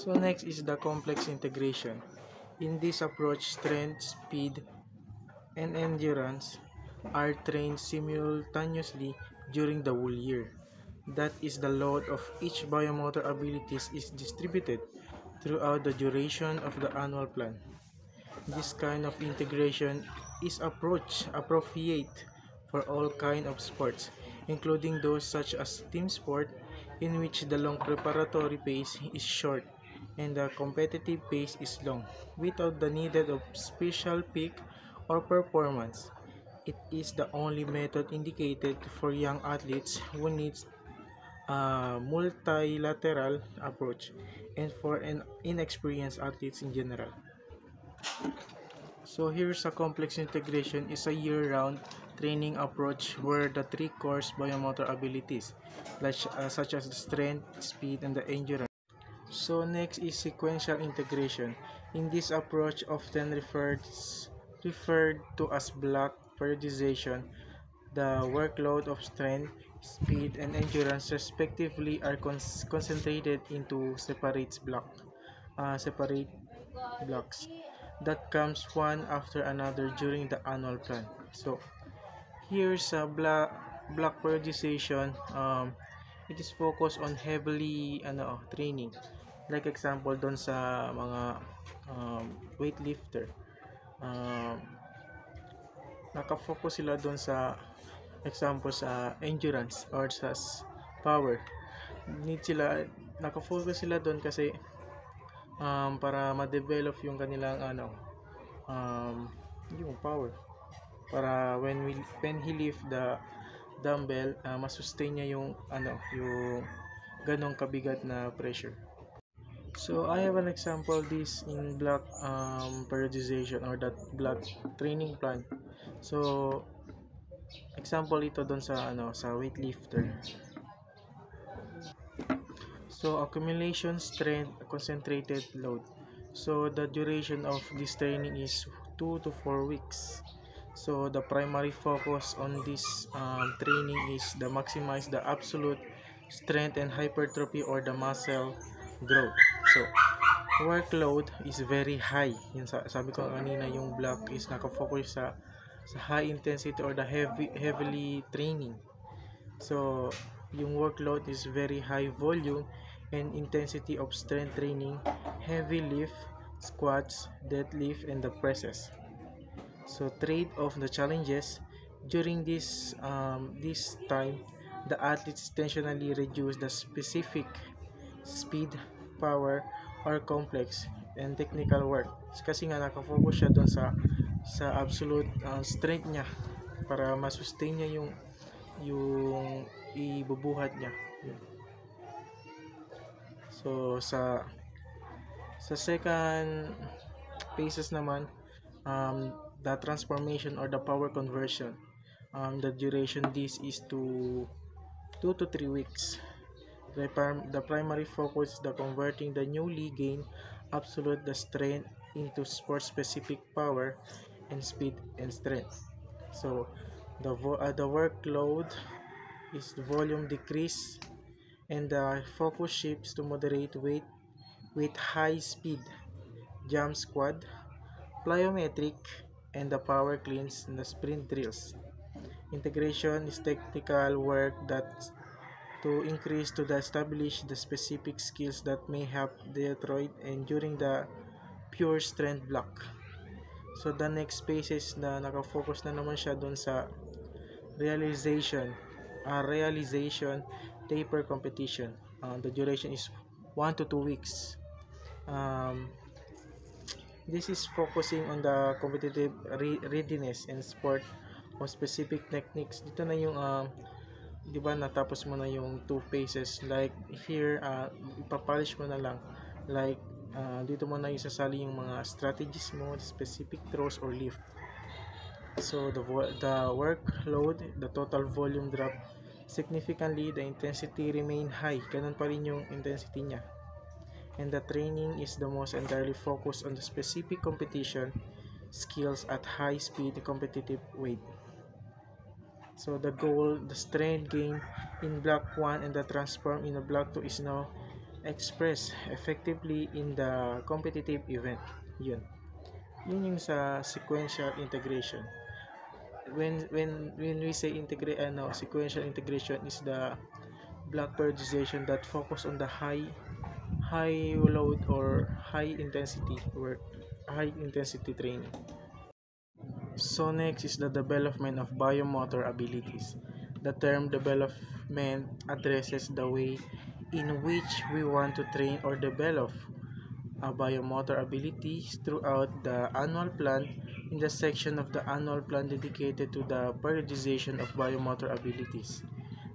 So next is the complex integration. In this approach, strength, speed, and endurance are trained simultaneously during the whole year. That is, the load of each biomotor abilities is distributed throughout the duration of the annual plan. This kind of integration is appropriate for all kinds of sports, including those such as team sport, in which the long preparatory phase is short and the competitive phase is long, without the needed of special peak or performance. It is the only method indicated for young athletes who needs a multilateral approach and for an inexperienced athletes in general. So here's a complex integration is a year-round training approach where the three core biomotor abilities such as the strength, speed, and the endurance. So next is sequential integration. In this approach, often referred to as block periodization, the workload of strength, speed, and endurance respectively are concentrated into separate blocks that comes one after another during the annual plan. So here's a block periodization. It is focused on heavily training. Like example doon sa mga weightlifter. Um, Nakafocus sila doon sa example sa endurance or sa power. Nakafocus sila doon kasi para ma-develop yung kanilang yung power, para when he lift the dumbbell, ma-sustain niya yung yung ganong kabigat na pressure. So I have an example this in block periodization or that block training plan. So example ito doon sa sa weightlifter. So accumulation strength, concentrated load. So the duration of this training is 2 to 4 weeks. So the primary focus on this training is to maximize the absolute strength and hypertrophy or the muscle growth. So workload is very high. Yung sabi ko kanina, yung block is nakafocus sa high intensity or the heavily training. So yung workload is very high volume and intensity of strength training, heavy lift, squats, deadlift, and the presses. So trade off the challenges during this time, the athletes intentionally reduce the specific speed, power, or complex and technical work. Kasi nga nakafocus siya doon sa absolute strength niya para ma-sustain niya yung ibubuhat niya. So sa second phases naman, the transformation or the power conversion, the duration this is to 2 to 3 weeks. The primary focus is the converting the newly gained absolute the strength into sport specific power and speed and strength. So the workload is volume decrease and the focus shifts to moderate weight with high speed, jump squat, plyometric, and the power cleans and the sprint drills. Integration is technical work that to increase to establish the specific skills that may help Detroit and during the pure strength block. So the next phases na nakafocus na naman siya doon sa realization taper competition. The duration is 1 to 2 weeks. This is focusing on the competitive readiness and sport o specific techniques. Dito na yung di ba natapos mo na yung 2 phases, like here ipapolish mo na lang, like dito mo na isasali yung mga strategies mo, specific throws or lift. So the workload, the total volume drop significantly, the intensity remain high, ganun pa rin yung intensity niya, and the training is the most entirely focused on the specific competition skills at high speed competitive weight. So the goal, the strength gain in block 1 and the transform in the block 2 is now express effectively in the competitive event. Yun yung sa sequential integration. When we say sequential integration is the block periodization that focus on the high load or high intensity training. So next is the development of biomotor abilities. The term development addresses the way in which we want to train or develop a biomotor abilities throughout the annual plan. In the section of the annual plan dedicated to the periodization of biomotor abilities,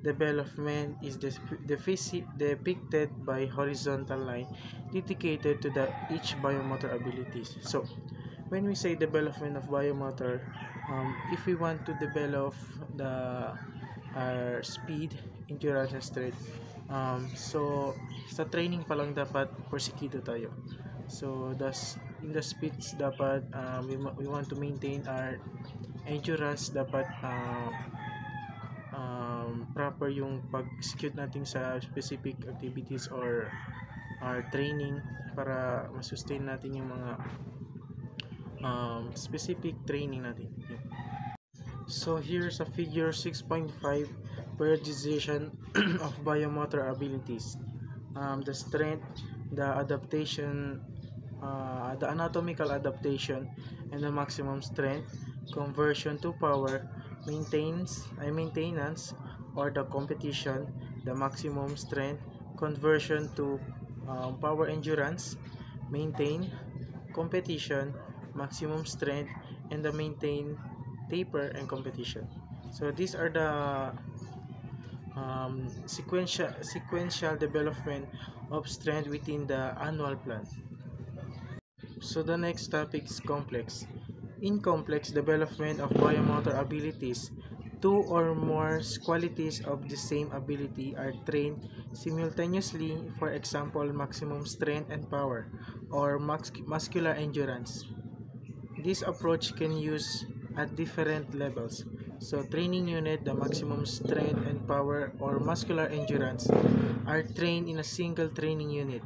development is depicted by horizontal line dedicated to each biomotor abilities. So when we say development of biomotor, if we want to develop the speed, endurance, and strength, so sa training pa lang dapat porsigido tayo. So in the speeds dapat we want to maintain our endurance, dapat proper yung pag-execute natin sa specific activities or our training para ma-sustain natin yung mga specific training natin. So here's a figure 6.5 periodization of biomotor abilities. The strength, the adaptation, the anatomical adaptation, and the maximum strength, conversion to power, maintenance or the competition, the maximum strength, conversion to power endurance, maintain, competition, maximum strength, and the maintain, taper, and competition. So these are the sequential development of strength within the annual plan. So the next topic is complex. In complex development of biomotor abilities, two or more qualities of the same ability are trained simultaneously, for example, maximum strength and power, or muscular endurance. This approach can use at different levels. So training unit, the maximum strength and power or muscular endurance are trained in a single training unit.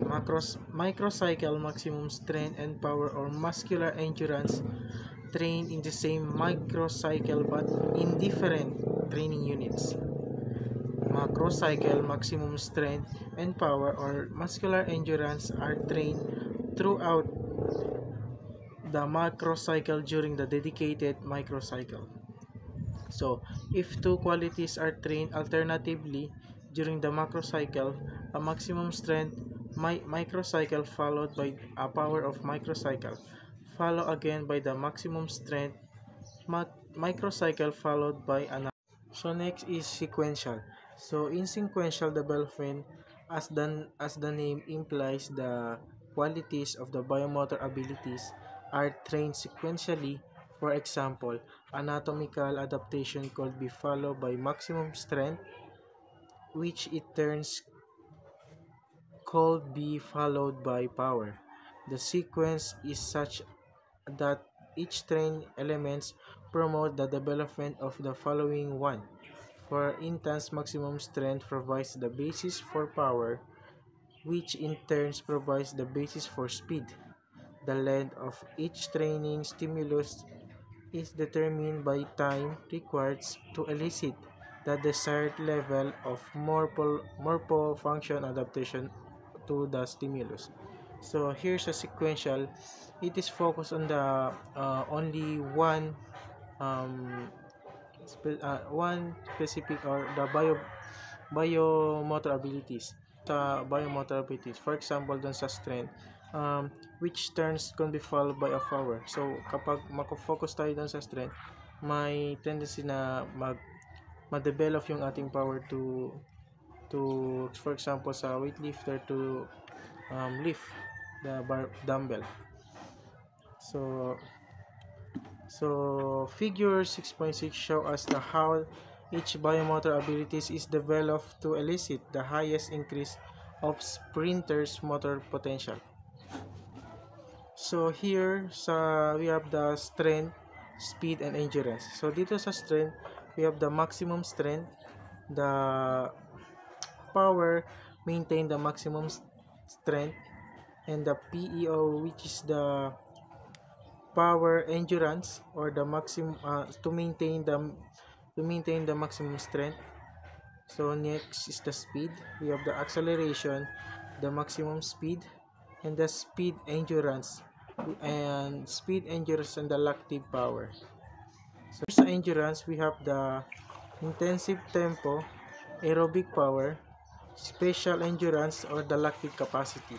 Microcycle, maximum strength and power or muscular endurance trained in the same microcycle but in different training units. Macrocycle, maximum strength and power or muscular endurance are trained throughout the macrocycle during the dedicated microcycle. So, if two qualities are trained alternatively during the macrocycle, a maximum strength microcycle followed by a power of microcycle, follow again by the maximum strength microcycle followed by another. So next is sequential. So in sequential development, as the name implies, the qualities of the biomotor abilities are trained sequentially. For example, anatomical adaptation could be followed by maximum strength, which it turns could be followed by power. The sequence is such that each trained elements promote the development of the following one. For instance, maximum strength provides the basis for power, which in turn provides the basis for speed. The length of each training stimulus is determined by time required to elicit the desired level of morpho function adaptation to the stimulus. So here's a sequential. It is focused on the only one one specific or the biomotor abilities. For example, dun sa strength, which turns can be followed by a power. So kapag mako-focus tayo dun sa strength, may tendency na ma-develop yung ating power to for example sa weightlifter to lift the dumbbell. So figure 6.6 show us how each biomotor abilities is developed to elicit the highest increase of sprinter's motor potential. So here we have the strength, speed, and endurance. So dito sa strength, we have the maximum strength, the power, maintain the maximum strength, and the PEO, which is the power endurance, or the maximum to maintain the maximum strength. So next is the speed. We have the acceleration, the maximum speed, and the speed endurance, and the lactive power. So sa endurance, we have the intensive tempo, aerobic power, special endurance, or the lactic capacity.